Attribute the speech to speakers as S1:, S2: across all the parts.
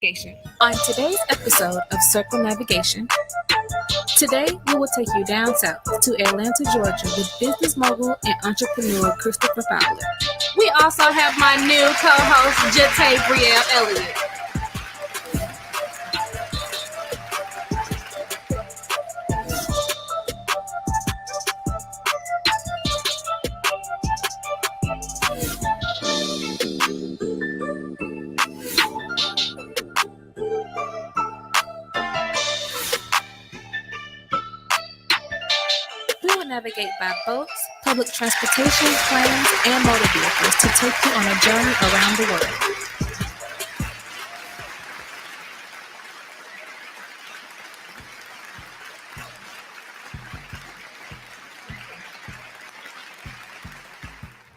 S1: Navigation. On today's episode of Circle Navigation, today we will take you down south to Atlanta, Georgia with business mogul and entrepreneur Christopher Fowler. We also have my new co-host, Jate Brielle Elliott. We will navigate by boats, public transportation, planes, and motor vehicles to take you on a journey around the world.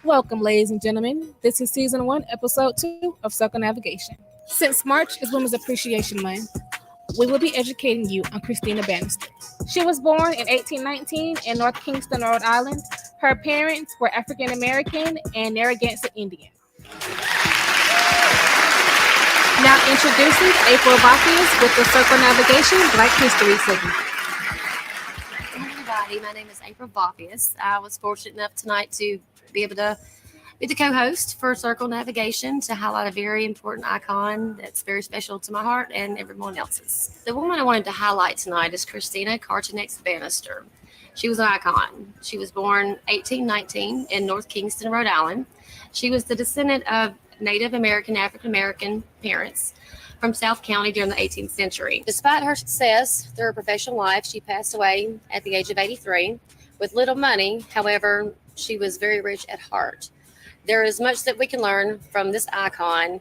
S1: Welcome, ladies and gentlemen. This is Season 1, Episode 2 of Circle Navigation. Since March is Women's Appreciation Month, we will be educating you on Christina Bannister. She was born in 1819 in North Kingston, Rhode Island. Her parents were African American and Narragansett Indian. Now introducing April Bophius with the Circle Navigation Black History segment.
S2: Hello, everybody. My name is April Bophius. I was fortunate enough tonight to be able to be the co-host for Circle Navigation to highlight a very important icon that's very special to my heart and everyone else's. The woman I wanted to highlight tonight is Christina Cartinex Bannister. She was an icon. She was born 1819 in North Kingston, Rhode Island. She was the descendant of Native American, African American parents from South County during the 18th century. Despite her success through her professional life, she passed away at the age of 83 with little money. However, she was very rich at heart. There is much that we can learn from this icon,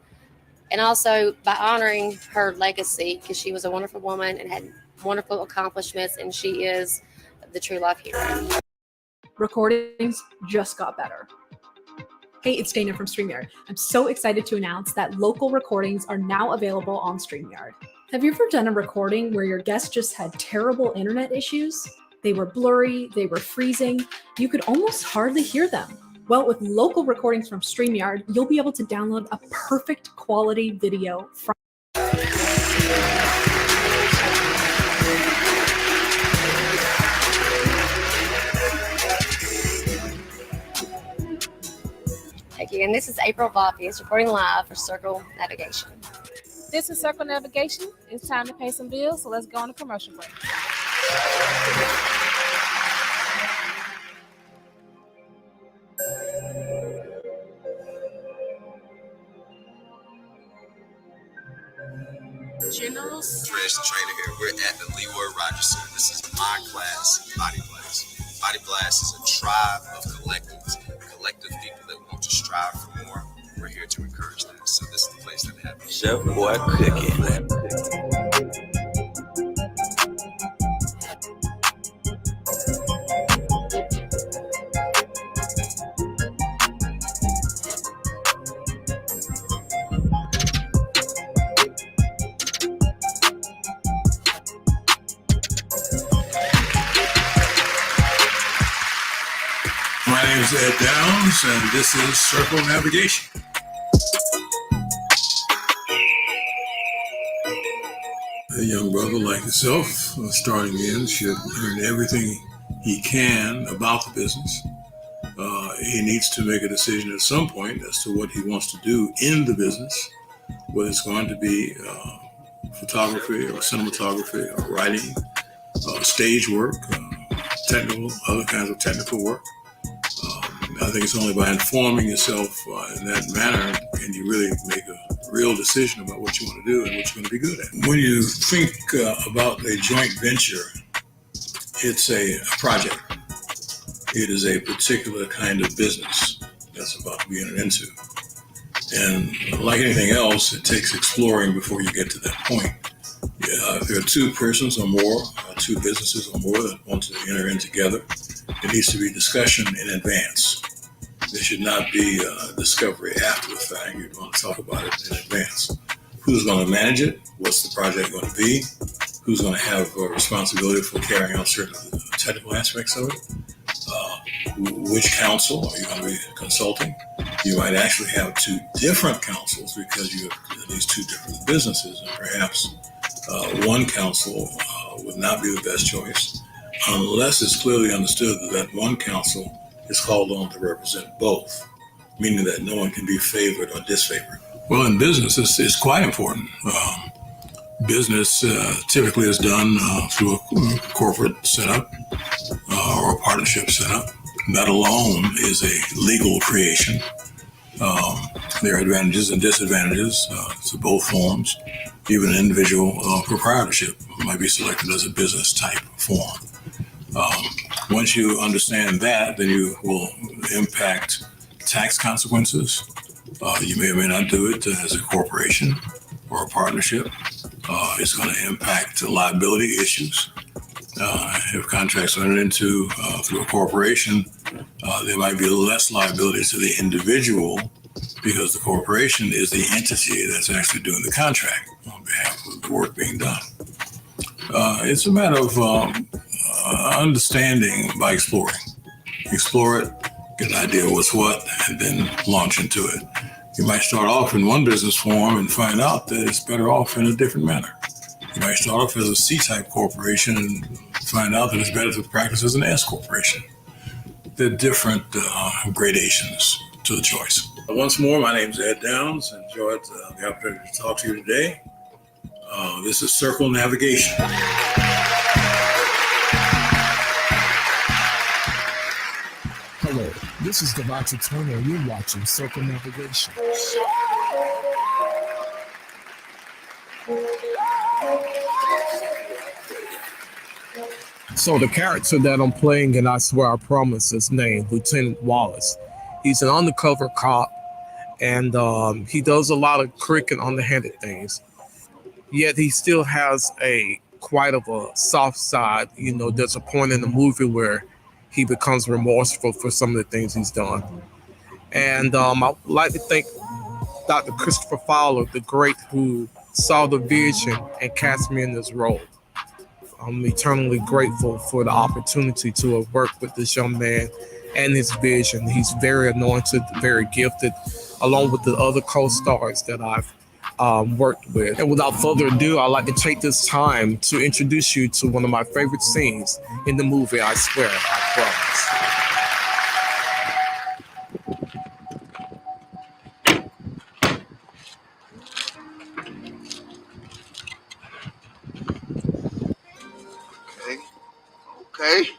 S2: and also by honoring her legacy, because she was a wonderful woman and had wonderful accomplishments, and she is the true life hero.
S3: Recordings just got better. Hey, it's Dana from StreamYard. I'm so excited to announce that local recordings are now available on StreamYard. Have you ever done a recording where your guest just had terrible internet issues? They were blurry, they were freezing, you could almost hardly hear them. Well, with local recordings from StreamYard, you'll be able to download a perfect quality video from
S2: Thank you. And this is April Bophius reporting live for Circle Navigation.
S1: This is Circle Navigation. It's time to pay some bills, so let's go on a commercial break.
S4: General Fresh Trainer here. We're at the Leroy Rogers Center. This is my class, Body Blast. Body Blast is a tribe of collective people that want to strive for more. We're here to encourage that. So this is the place that happens.
S5: Chef Boy Cooking.
S6: My name is Ed Downs, and this is Circle Navigation. A young brother like yourself, starting in, should learn everything he can about the business. He needs to make a decision at some point as to what he wants to do in the business, whether it's going to be photography or cinematography or writing, stage work, other kinds of technical work. I think it's only by informing yourself in that manner can you really make a real decision about what you want to do and what you're going to be good at. When you think about a joint venture, it's a project. It is a particular kind of business that's about to be entered into. And like anything else, it takes exploring before you get to that point. If there are two persons or more, two businesses or more that want to enter in together, there needs to be discussion in advance. There should not be discovery after the fact. You're going to talk about it in advance. Who's going to manage it? What's the project going to be? Who's going to have responsibility for carrying out certain technical aspects of it? Which counsel are you going to be consulting? You might actually have two different counsels because you have these two different businesses, and perhaps one counsel would not be the best choice unless it's clearly understood that one counsel is called on to represent both, meaning that no one can be favored or disfavored. Well, in business, it's quite important. Business typically is done through a corporate setup or a partnership setup. That alone is a legal creation. There are advantages and disadvantages to both forms. Even individual proprietorship might be selected as a business type form. Once you understand that, then you will impact tax consequences. You may or may not do it as a corporation or a partnership. It's going to impact liability issues. If contracts are entered into through a corporation, there might be less liability to the individual because the corporation is the entity that's actually doing the contract on behalf of the work being done. It's a matter of understanding by exploring. Explore it, get an idea of what's what, and then launch into it. You might start off in one business form and find out that it's better off in a different manner. You might start off as a C-type corporation and find out that it's better to practice as an S corporation. There are different gradations to the choice. Once more, my name is Ed Downs. Enjoyed the opportunity to talk to you today. This is Circle Navigation.
S7: Hello, this is Devonta Turner. You're watching Circle Navigation. So the character that I'm playing, and I swear I promise his name, Lieutenant Wallace. He's an undercover cop, and he does a lot of crooked, underhanded things. Yet he still has quite of a soft side. You know, there's a point in the movie where he becomes remorseful for some of the things he's done. And I'd like to thank Dr. Christopher Fowler, the great, who saw the vision and cast me in this role. I'm eternally grateful for the opportunity to have worked with this young man and his vision. He's very anointed, very gifted, along with the other co-stars that I've worked with. And without further ado, I'd like to take this time to introduce you to one of my favorite scenes in the movie, I Swear, I Promise.
S8: Okay.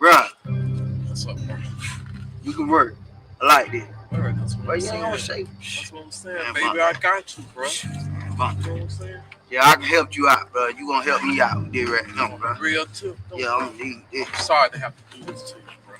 S8: Bruh,
S7: What's up, bro?
S8: you can work. I like it.
S7: Word, that's what
S8: But
S7: I'm
S8: you ain't gonna
S7: saying.
S8: say.
S7: That's what I'm saying.
S8: Man,
S7: Baby, I got you, bro. You know what I'm saying?
S8: Yeah, I can help you out, bro. You gonna help me out with this right now, bro.
S7: Real too.
S8: Yeah, I'm gonna need this.
S7: I'm sorry to have to do this to you, bro.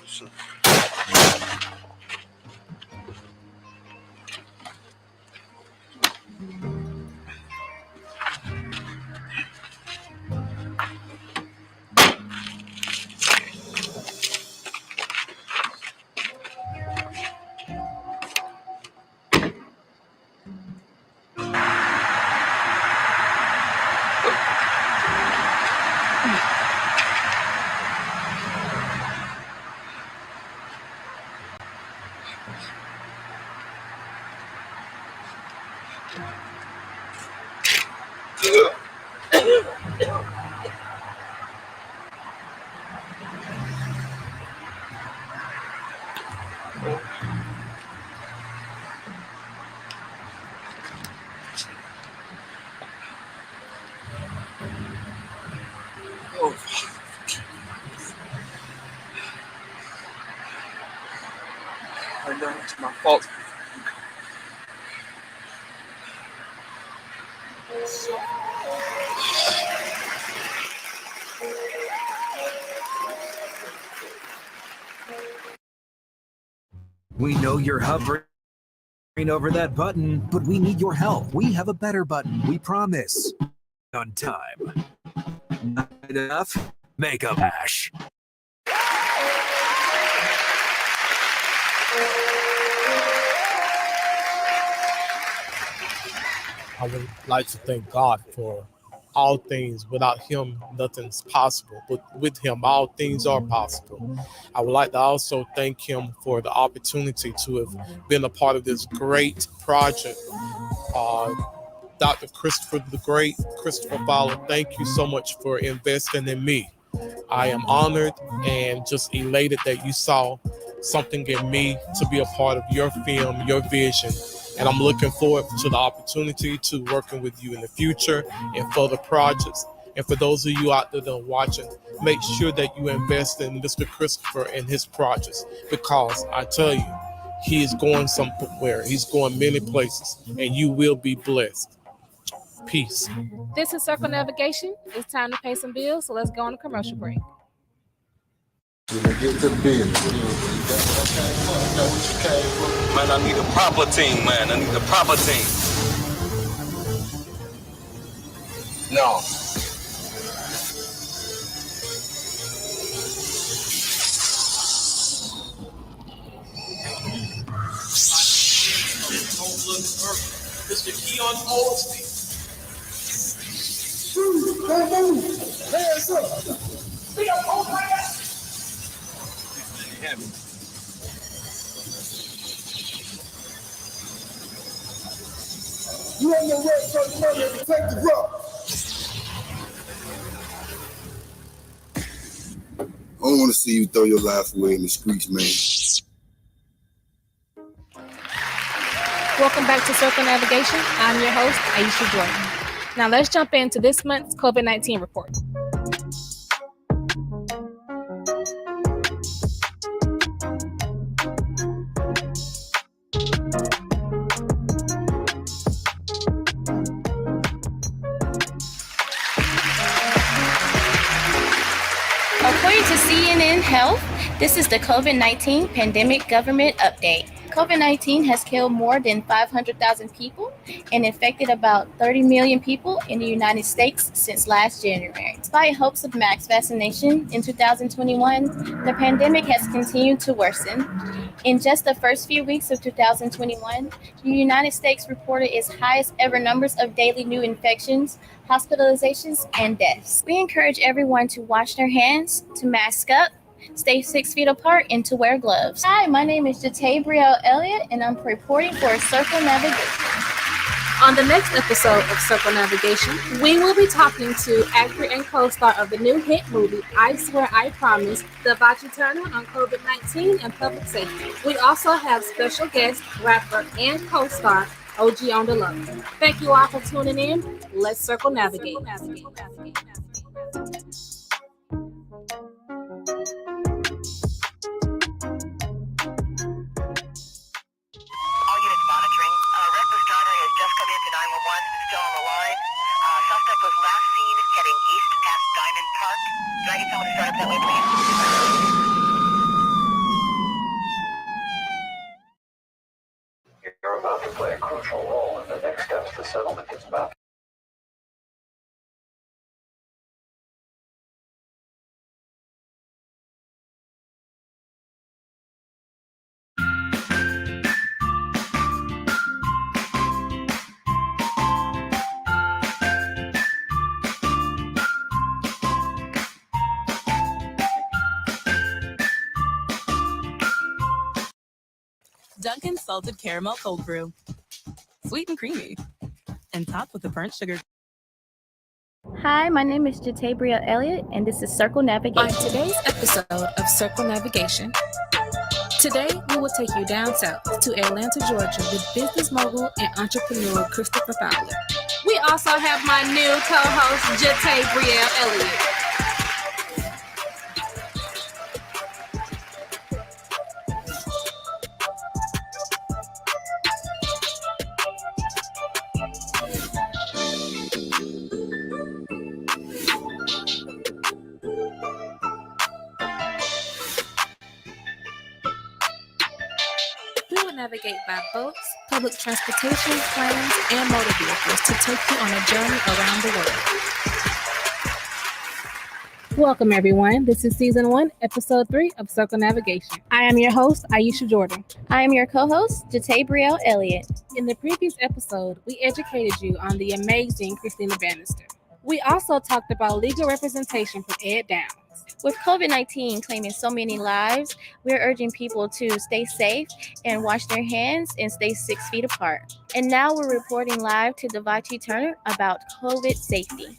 S7: I know it's my fault.
S9: We know you're hovering over that button, but we need your help. We have a better button, we promise. On time. Not enough? Make a hash.
S7: I would like to thank God for all things. Without him, nothing's possible. But with him, all things are possible. I would like to also thank him for the opportunity to have been a part of this great project. Dr. Christopher the Great, Christopher Fowler, thank you so much for investing in me. I am honored and just elated that you saw something in me to be a part of your film, your vision. And I'm looking forward to the opportunity to working with you in the future and further projects. And for those of you out there that are watching, make sure that you invest in Mr. Christopher and his projects, because I tell you, he is going somewhere. He's going many places, and you will be blessed. Peace.
S1: This is Circle Navigation. It's time to pay some bills, so let's go on a commercial break.
S5: Get to the business. Man, I need a proper team, man. I need a proper team. No.
S7: Mr. Keon Oldstein.
S10: Hands up. Be up on my ass. You ain't no red shirt money to take the rock.
S11: I don't want to see you throw your life away in the streets, man.
S1: Welcome back to Circle Navigation. I'm your host, Aisha Jordan. Now let's jump into this month's COVID-19 report.
S12: According to CNN Health, this is the COVID-19 pandemic government update. COVID-19 has killed more than 500,000 people and infected about 30 million people in the United States since last January. Despite hopes of mass vaccination in 2021, the pandemic has continued to worsen. In just the first few weeks of 2021, the United States reported its highest ever numbers of daily new infections, hospitalizations, and deaths. We encourage everyone to wash their hands, to mask up, stay 6 feet apart, and to wear gloves. Hi, my name is Jatabrielle Elliott, and I'm reporting for Circle Navigation.
S1: On the next episode of Circle Navigation, we will be talking to actor and co-star of the new hit movie, I Swear I Promise, Devachi Turner on COVID-19 and public safety. We also have special guest, rapper, and co-star OG on the Love. Thank you all for tuning in. Let's Circle Navigate.
S13: Suspect was last seen heading east past Diamond Park. Can I get someone to start up that way, please? You're about to play a crucial role in the next steps the settlement is about.
S14: Dunkin' Salted Caramel Cold Brew. Sweet and creamy. And topped with a burnt sugar.
S12: Hi, my name is Jatabrielle Elliott, and this is Circle Navigation.
S1: On today's episode of Circle Navigation, today we will take you down south to Atlanta, Georgia with business mogul and entrepreneur Christopher Fowler. We also have my new co-host, Jatabrielle Elliott. Navigate by boats, public transportation, planes, and motor vehicles to take you on a journey around the world. Welcome, everyone. This is Season 1, Episode 3 of Circle Navigation. I am your host, Aisha Jordan.
S12: I am your co-host, Jatabrielle Elliott.
S1: In the previous episode, we educated you on the amazing Christina Bannister. We also talked about legal representation from Ed Downs.
S12: With COVID-19 claiming so many lives, we're urging people to stay safe and wash their hands and stay 6 feet apart. And now we're reporting live to Devontae Turner about COVID safety.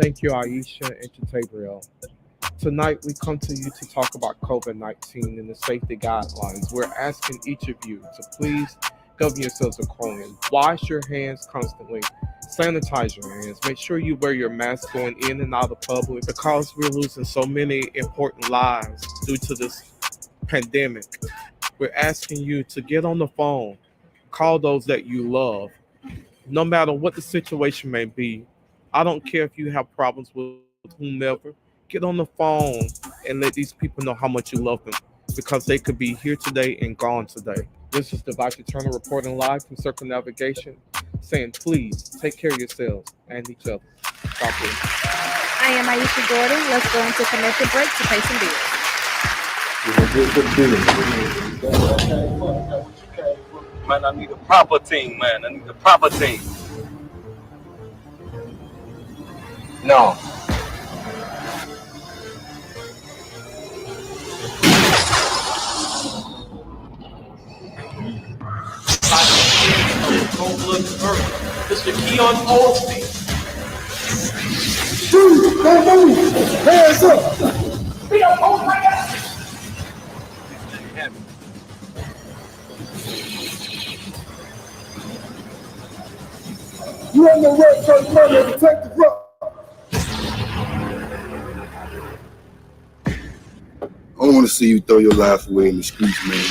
S7: Thank you, Aisha and Tabriel. Tonight, we come to you to talk about COVID-19 and the safety guidelines. We're asking each of you to please govern yourselves accordingly. Wash your hands constantly. Sanitize your hands. Make sure you wear your mask going in and out of public, because we're losing so many important lives due to this pandemic. We're asking you to get on the phone. Call those that you love. No matter what the situation may be, I don't care if you have problems with whomever, get on the phone and let these people know how much you love them, because they could be here today and gone today. This is Devontae Turner reporting live from Circumnavigation, saying please take care of yourselves and each other. God bless.
S1: I am Aisha Gordon. Let's go into commercial break to pay some bills.
S5: Man, I need a proper team, man. I need a proper team. No.
S10: Mr. Keon Olsby. Dude, don't move. Hands up. Be up, hold my ass. You ain't no right for the money to protect the rock.
S11: I don't want to see you throw your life away in the streets, man.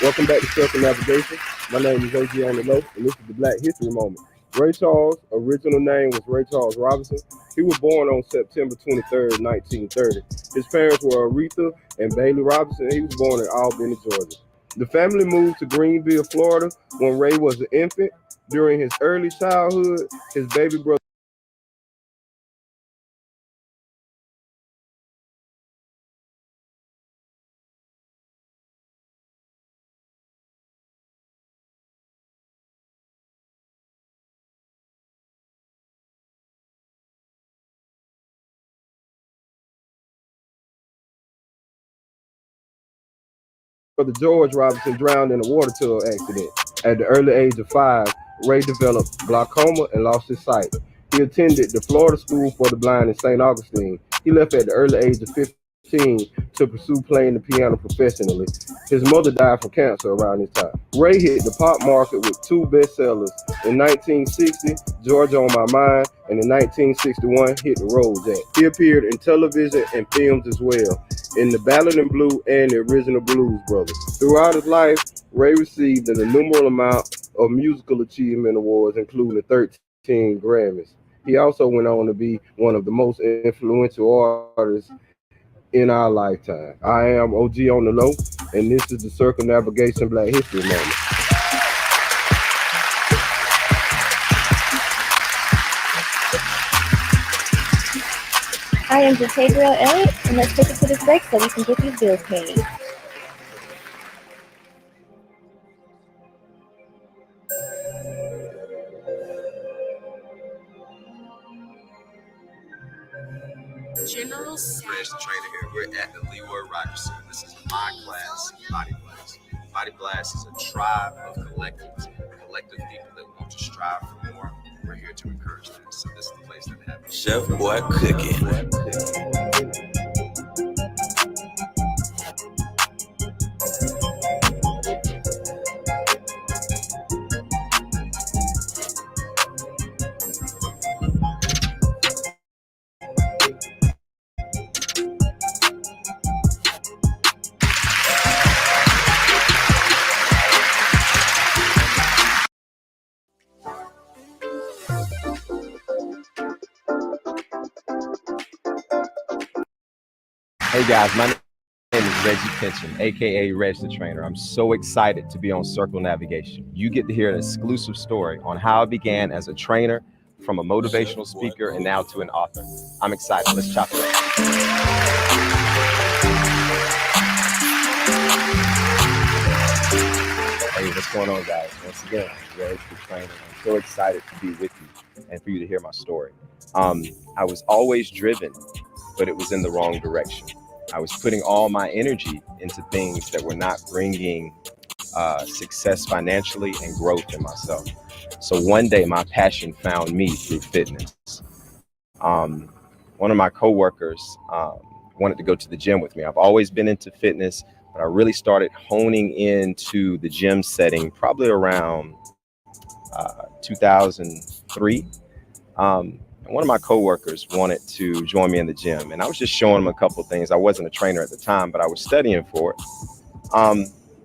S15: Welcome back to Circumnavigation. My name is OG on the Low, and this is the Black History Moment. Ray Charles' original name was Ray Charles Robinson. He was born on September 23rd, 1930. His parents were Aretha and Bailey Robinson. He was born in Albany, Georgia. The family moved to Greenville, Florida when Ray was an infant. During his early childhood, his baby brother George Robinson drowned in a water tub accident. At the early age of 5, Ray developed glaucoma and lost his sight. He attended the Florida School for the Blind in St. Augustine. He left at the early age of 15 to pursue playing the piano professionally. His mother died from cancer around this time. Ray hit the pop market with 2 bestsellers. In 1960, Georgia on My Mind, and in 1961, Hit the Road Jack. He appeared in television and films as well, in The Ballad in Blue and The Original Blues Brothers. Throughout his life, Ray received an innumerable amount of musical achievement awards, including 13 Grammys. He also went on to be one of the most influential artists in our lifetime. I am OG on the Low, and this is the Circumnavigation Black History Moment.
S12: I am Jatabriel Elliott, and let's take it to this break so we can get these bills paid.
S4: General Fresh Trainer here. We're at the Leroy Rogerson. This is my class, Body Blast. Body Blast is a tribe of collectives, collective people that want to strive for more. We're here to encourage them. So this is the place that happens.
S5: Chef Boy Cooking.
S16: Hey guys, my name is Reggie Pinchon, aka Reg the Trainer. I'm so excited to be on Circle Navigation. You get to hear an exclusive story on how I began as a trainer, from a motivational speaker, and now to an author. I'm excited. Let's chop it up. What's going on, guys? Once again, Reg the Trainer. I'm so excited to be with you and for you to hear my story. I was always driven, but it was in the wrong direction. I was putting all my energy into things that were not bringing success financially and growth in myself. So one day my passion found me through fitness. One of my coworkers wanted to go to the gym with me. I've always been into fitness, but I really started honing into the gym setting probably around 2003. One of my coworkers wanted to join me in the gym, and I was just showing him a couple of things. I wasn't a trainer at the time, but I was studying for it.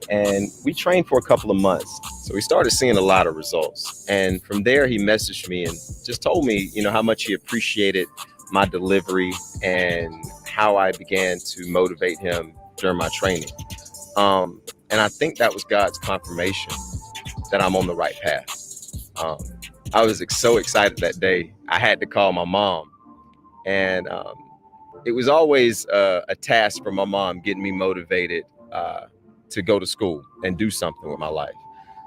S16: And we trained for a couple of months. So we started seeing a lot of results. And from there, he messaged me and just told me, how much he appreciated my delivery and how I began to motivate him during my training. And I think that was God's confirmation that I'm on the right path. I was so excited that day. I had to call my mom. And it was always a task for my mom getting me motivated to go to school and do something with my life.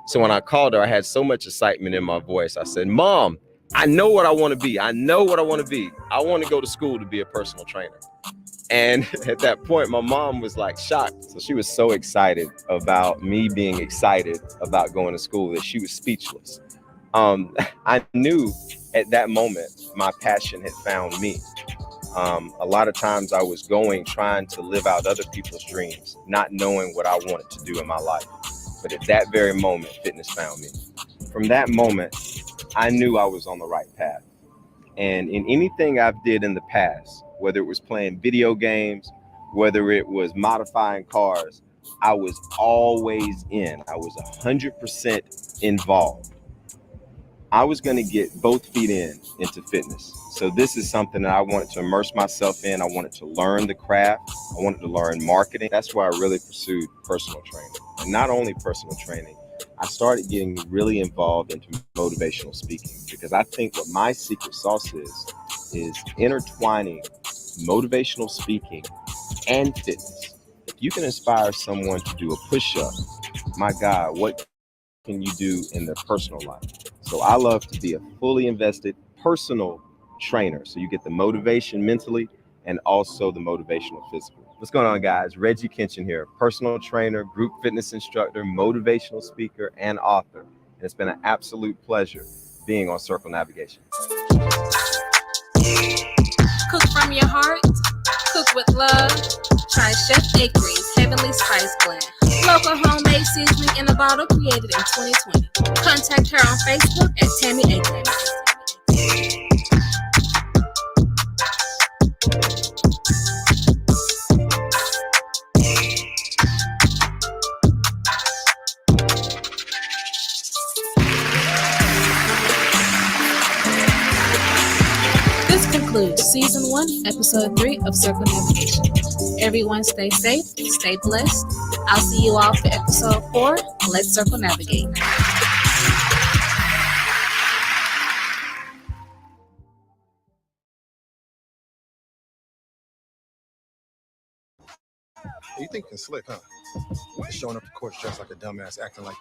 S16: So when I called her, I had so much excitement in my voice. I said, Mom, I know what I want to be. I know what I want to be. I want to go to school to be a personal trainer. And at that point, my mom was like shocked. So she was so excited about me being excited about going to school that she was speechless. I knew at that moment, my passion had found me. A lot of times I was trying to live out other people's dreams, not knowing what I wanted to do in my life. But at that very moment, fitness found me. From that moment, I knew I was on the right path. And in anything I've did in the past, whether it was playing video games, whether it was modifying cars, I was always in. I was 100% involved. I was going to get both feet into fitness. So this is something that I wanted to immerse myself in. I wanted to learn the craft. I wanted to learn marketing. That's why I really pursued personal training. And not only personal training, I started getting really involved into motivational speaking, because I think what my secret sauce is intertwining motivational speaking and fitness. If you can inspire someone to do a push-up, my God, what can you do in their personal life? So I love to be a fully invested personal trainer. So you get the motivation mentally and also the motivational physical. What's going on, guys? Reggie Kenshin here, personal trainer, group fitness instructor, motivational speaker, and author. And it's been an absolute pleasure being on Circle Navigation.
S1: Cook from your heart, cook with love. Try Chef Acre's Heavenly Spice Blend. Local homemade seasoning in a bottle created in 2020. Contact her on Facebook at Tammy Acres. This concludes Season 1, Episode 3 of Circle Navigation. Everyone stay safe, stay blessed. I'll see you all for Episode 4. Let's Circle Navigate.
S17: You think you're slick, huh? Showing up to court dressed like a dumbass, acting like you